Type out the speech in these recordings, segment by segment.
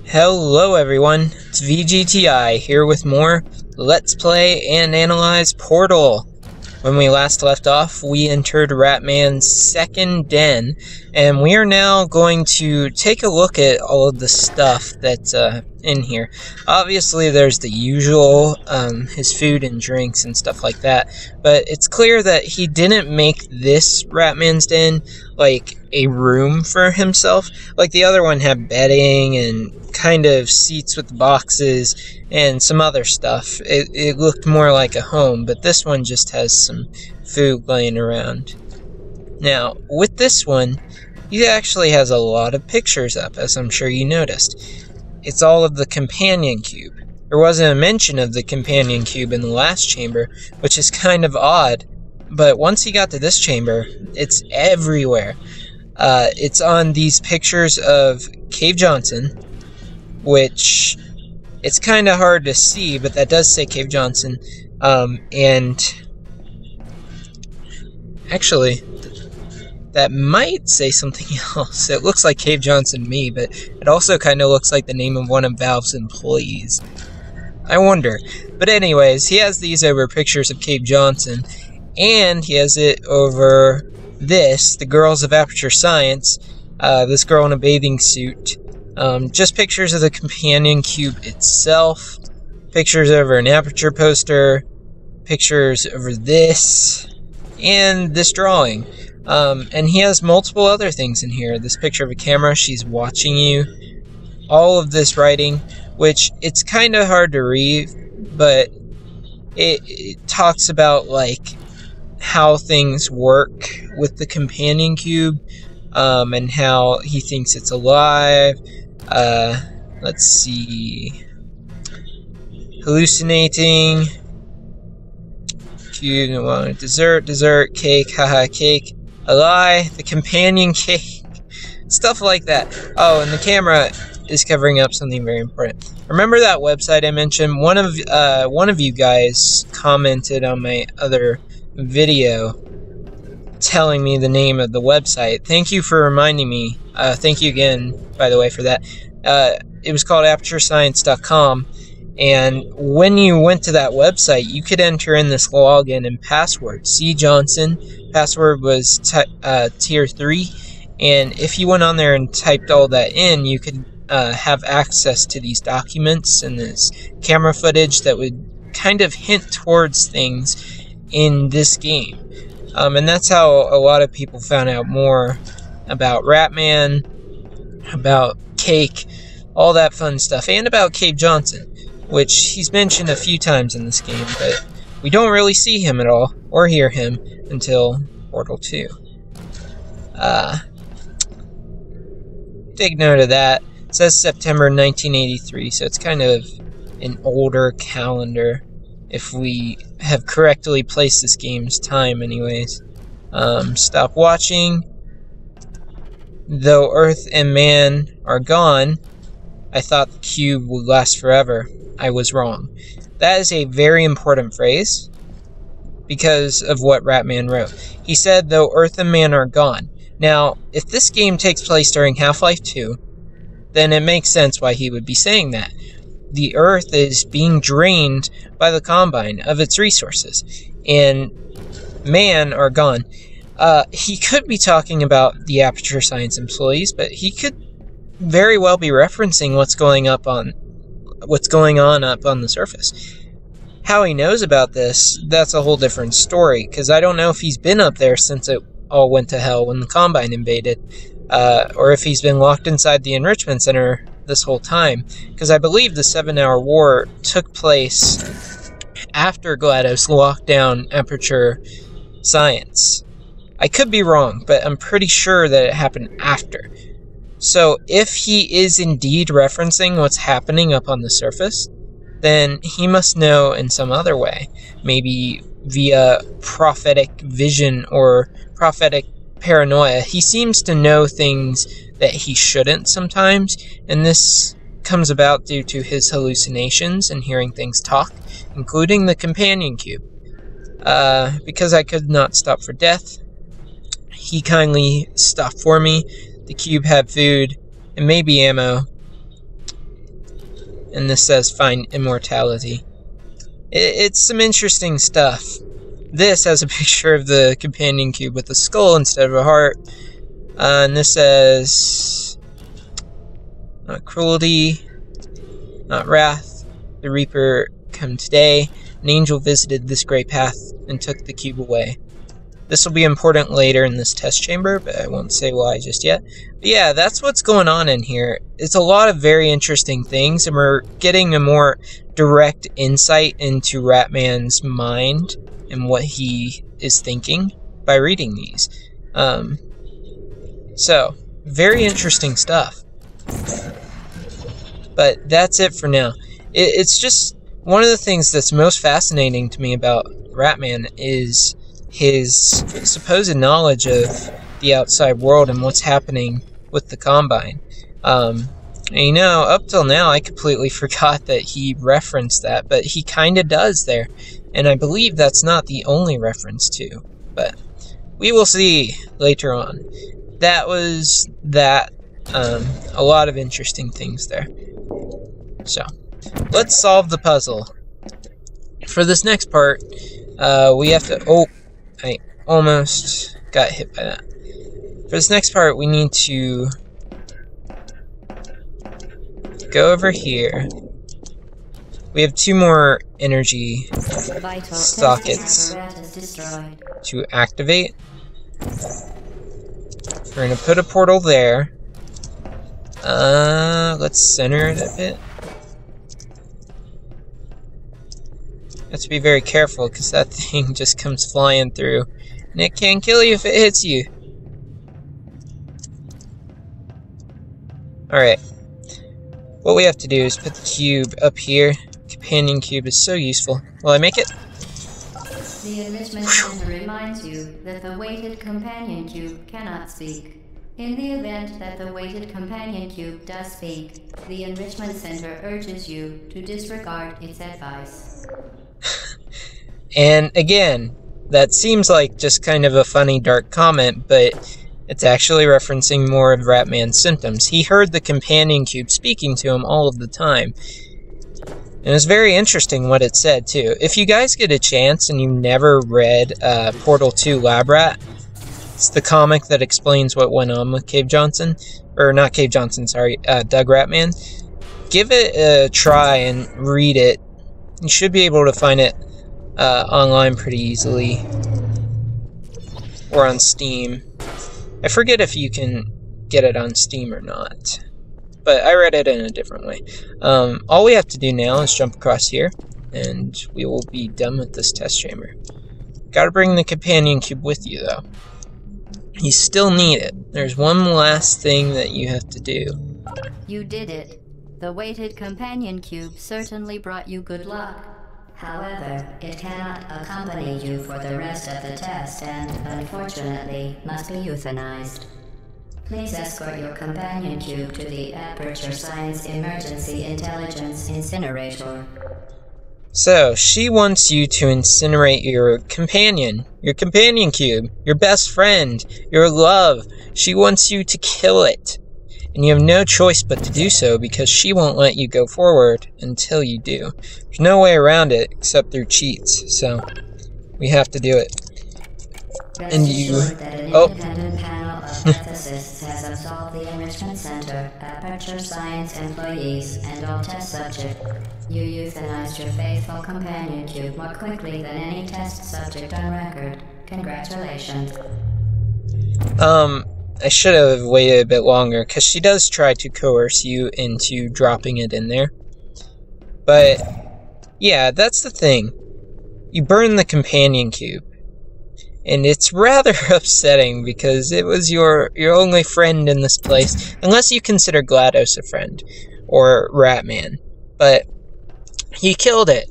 Hello everyone, it's VGTI here with more Let's Play and Analyze Portal. When we last left off, we entered Ratman's second den, and we are now going to take a look at all of the stuff that's in here. Obviously there's the usual, his food and drinks and stuff like that, but it's clear that he didn't make this Ratman's den like a room for himself. Like the other one had bedding and kind of seats with boxes and some other stuff. It looked more like a home, but this one just has some food laying around. Now, with this one, he actually has a lot of pictures up, as I'm sure you noticed. It's all of the companion cube. There wasn't a mention of the companion cube in the last chamber, which is kind of odd, but once he got to this chamber, it's everywhere. It's on these pictures of Cave Johnson, which it's kind of hard to see, but that does say Cave Johnson. And actually, that might say something else. It looks like Cave Johnson to me, but it also kind of looks like the name of one of Valve's employees. I wonder. But anyways, he has these over pictures of Cave Johnson, and he has it over this, the Girls of Aperture Science, this girl in a bathing suit. Just pictures of the companion cube itself, pictures over an Aperture poster, pictures over this, and this drawing. And he has multiple other things in here. This picture of a camera, she's watching you. All of this writing, which it's kind of hard to read, but it talks about like how things work with the companion cube, and how he thinks it's alive. Let's see. Hallucinating. Cube, well, dessert, cake, haha, cake. A lie, the companion cake. Stuff like that. Oh, and the camera is covering up something very important. Remember that website I mentioned? One of you guys commented on my other video telling me the name of the website. Thank you for reminding me. Thank you again, by the way, for that. It was called ApertureScience.com, and when you went to that website, you could enter in this login and password. C. Johnson. Password was tier 3, and if you went on there and typed all that in, you could have access to these documents and this camera footage that would kind of hint towards things in this game. And that's how a lot of people found out more about Ratman, about Cake, all that fun stuff, and about Cave Johnson, which he's mentioned a few times in this game, but we don't really see him at all, or hear him, until Portal 2. Take note of that. It says September 1983, so it's kind of an older calendar, if we have correctly placed this game's time anyways. Stop watching. Though Earth and man are gone, I thought the cube would last forever. I was wrong. That is a very important phrase because of what Ratman wrote. He said, though Earth and man are gone. Now, if this game takes place during Half-Life 2, then it makes sense why he would be saying that. The Earth is being drained by the Combine of its resources, and man are gone. He could be talking about the Aperture Science employees, but he could very well be referencing what's going on up on the surface. How he knows about this, that's a whole different story, because I don't know if he's been up there since it all went to hell when the Combine invaded, or if he's been locked inside the Enrichment Center this whole time, because I believe the 7-hour war took place after GLaDOS locked down Aperture Science. I could be wrong, but I'm pretty sure that it happened after. So if he is indeed referencing what's happening up on the surface, then he must know in some other way, maybe via prophetic vision or prophetic paranoia. He seems to know things that he shouldn't sometimes, and this comes about due to his hallucinations and hearing things talk, including the companion cube. Because I could not stop for death, he kindly stopped for me. The cube had food and maybe ammo, and this says find immortality. It's some interesting stuff. This has a picture of the companion cube with a skull instead of a heart. And this says, not cruelty, not wrath. The Reaper come today. An angel visited this great path and took the cube away. This will be important later in this test chamber, but I won't say why just yet. But yeah, that's what's going on in here. It's a lot of very interesting things, and we're getting a more direct insight into Ratman's mind and what he is thinking by reading these. So, very interesting stuff. But that's it for now. It's just one of the things that's most fascinating to me about Ratman is his supposed knowledge of the outside world and what's happening with the Combine. And, you know, up till now, I completely forgot that he referenced that, but he kind of does there. And I believe that's not the only reference to, but we will see later on. That was that. A lot of interesting things there. So, let's solve the puzzle. For this next part, we have to... Oh, I almost got hit by that. For this next part, we need to go over here. We have 2 more energy sockets to activate. We're going to put a portal there. Let's center it a bit. Have to be very careful because that thing just comes flying through, and it can kill you if it hits you. Alright. What we have to do is put the cube up here. Companion cube is so useful. Will I make it? The enrichment center reminds you that the weighted companion cube cannot speak. In the event that the weighted companion cube does speak, the enrichment center urges you to disregard its advice. And again, that seems like just kind of a funny dark comment, but it's actually referencing more of Ratman's symptoms. He heard the companion cube speaking to him all of the time. And it's very interesting what it said, too. If you guys get a chance and you never read Portal 2 Lab Rat, it's the comic that explains what went on with Cave Johnson. Or not Cave Johnson, sorry, Doug Ratman. Give it a try and read it. You should be able to find it online pretty easily. Or on Steam. I forget if you can get it on Steam or not. But I read it in a different way. All we have to do now is jump across here, and we will be done with this test chamber. Gotta bring the companion cube with you, though. You still need it. There's one last thing that you have to do. You did it. The weighted companion cube certainly brought you good luck. However, it cannot accompany you for the rest of the test and, unfortunately, must be euthanized. Please escort your companion cube to the Aperture Science Emergency Intelligence Incinerator. So, she wants you to incinerate your companion cube, your best friend, your love. She wants you to kill it. And you have no choice but to do so because she won't let you go forward until you do. There's no way around it except through cheats, so we have to do it. Rest and you... assured that an independent panel of ethicists has absolved the Enrichment Center, Aperture Science employees, and all test subjects. You euthanized your faithful companion cube more quickly than any test subject on record. Congratulations. I should have waited a bit longer, because she does try to coerce you into dropping it in there. But, yeah, that's the thing. You burn the companion cube. And it's rather upsetting because it was your only friend in this place. Unless you consider GLaDOS a friend. Or Ratman. But he killed it.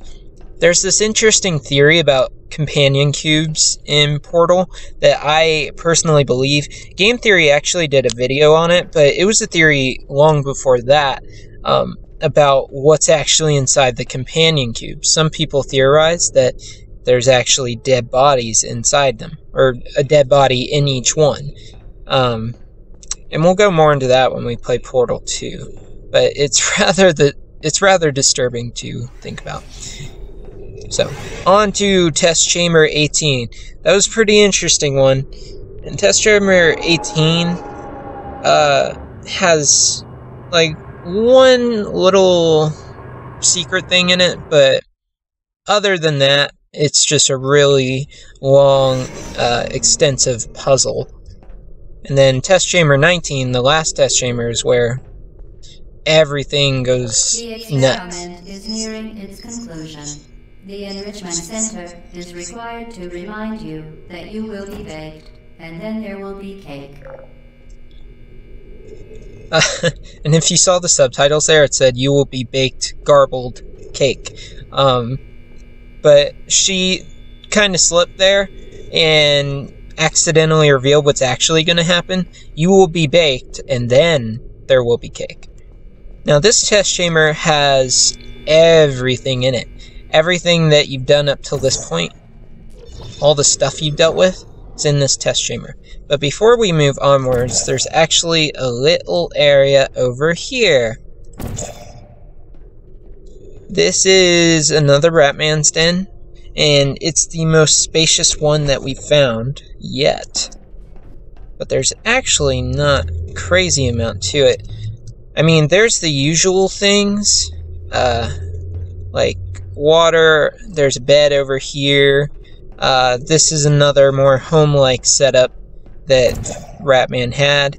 There's this interesting theory about companion cubes in Portal that I personally believe. Game Theory actually did a video on it, but it was a theory long before that about what's actually inside the companion cube. Some people theorize that there's actually dead bodies inside them, or a dead body in each one. And we'll go more into that when we play Portal 2. But it's rather it's rather disturbing to think about. So, on to test chamber 18. That was a pretty interesting one. And test chamber 18 has like one little secret thing in it, but other than that, it's just a really long, extensive puzzle. And then test chamber 19, the last test chamber, is where everything goes nuts. The experiment is nearing its conclusion. The enrichment center is required to remind you that you will be baked, and then there will be cake. And if you saw the subtitles there, it said, "You will be baked, garbled cake." But she kind of slipped there and accidentally revealed what's actually going to happen. You will be baked, and then there will be cake. Now, this test chamber has everything in it. Everything that you've done up till this point, all the stuff you've dealt with, is in this test chamber. But before we move onwards, there's actually a little area over here. This is another Ratman's Den, and it's the most spacious one that we've found yet. But there's actually not a crazy amount to it. I mean, there's the usual things, like water, there's a bed over here. This is another more home-like setup that Ratman had.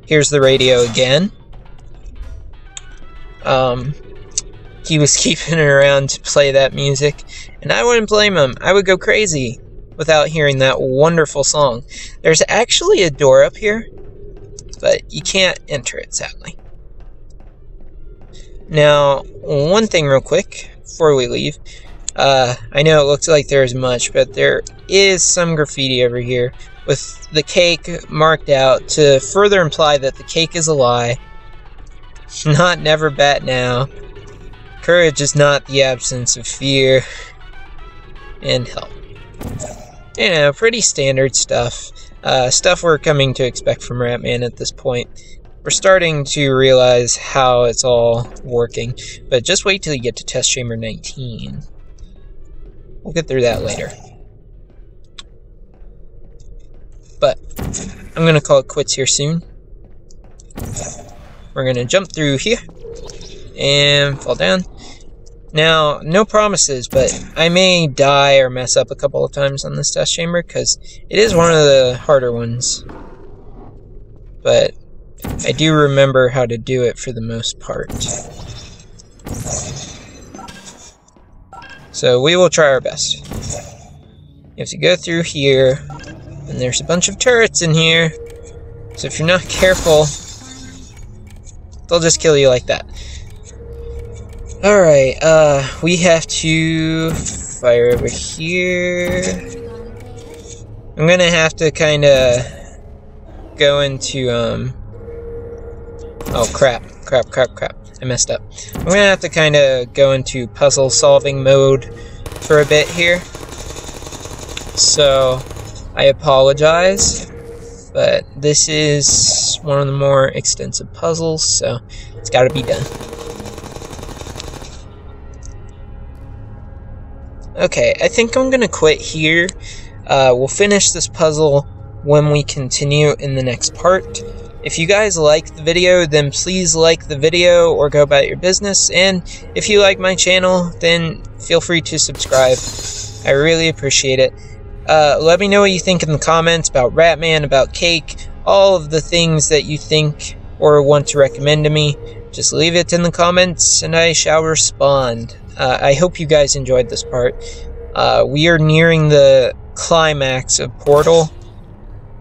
Here's the radio again. He was keeping it around to play that music, and I wouldn't blame him. I would go crazy without hearing that wonderful song. There's actually a door up here, but you can't enter it, sadly. Now, one thing real quick before we leave. I know it looks like there's much, but there is some graffiti over here with the cake marked out to further imply that the cake is a lie. Not never bat now. Courage is not the absence of fear. And help. You know, pretty standard stuff. Stuff we're coming to expect from Ratman at this point. We're starting to realize how it's all working, but just wait till you get to test chamber 19. We'll get through that later. But I'm gonna call it quits here soon. We're gonna jump through here and fall down. Now, no promises, but I may die or mess up a couple of times on this test chamber because it is one of the harder ones. But I do remember how to do it for the most part. So we will try our best. You have to go through here, and there's a bunch of turrets in here. So if you're not careful, they'll just kill you like that. Alright, we have to fire over here. I'm gonna have to kinda go into, oh crap. I messed up. I'm gonna have to kinda go into puzzle solving mode for a bit here. So, I apologize, but this is one of the more extensive puzzles, so it's gotta be done. Okay, I think I'm gonna quit here. We'll finish this puzzle when we continue in the next part. If you guys liked the video, then please like the video or go about your business. And if you like my channel, then feel free to subscribe. I really appreciate it. Let me know what you think in the comments about Ratman, about Cake, all of the things that you think or want to recommend to me. Just leave it in the comments and I shall respond. I hope you guys enjoyed this part. We are nearing the climax of Portal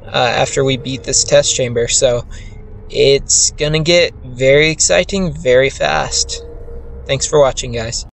after we beat this test chamber, so it's gonna get very exciting very fast. Thanks for watching, guys.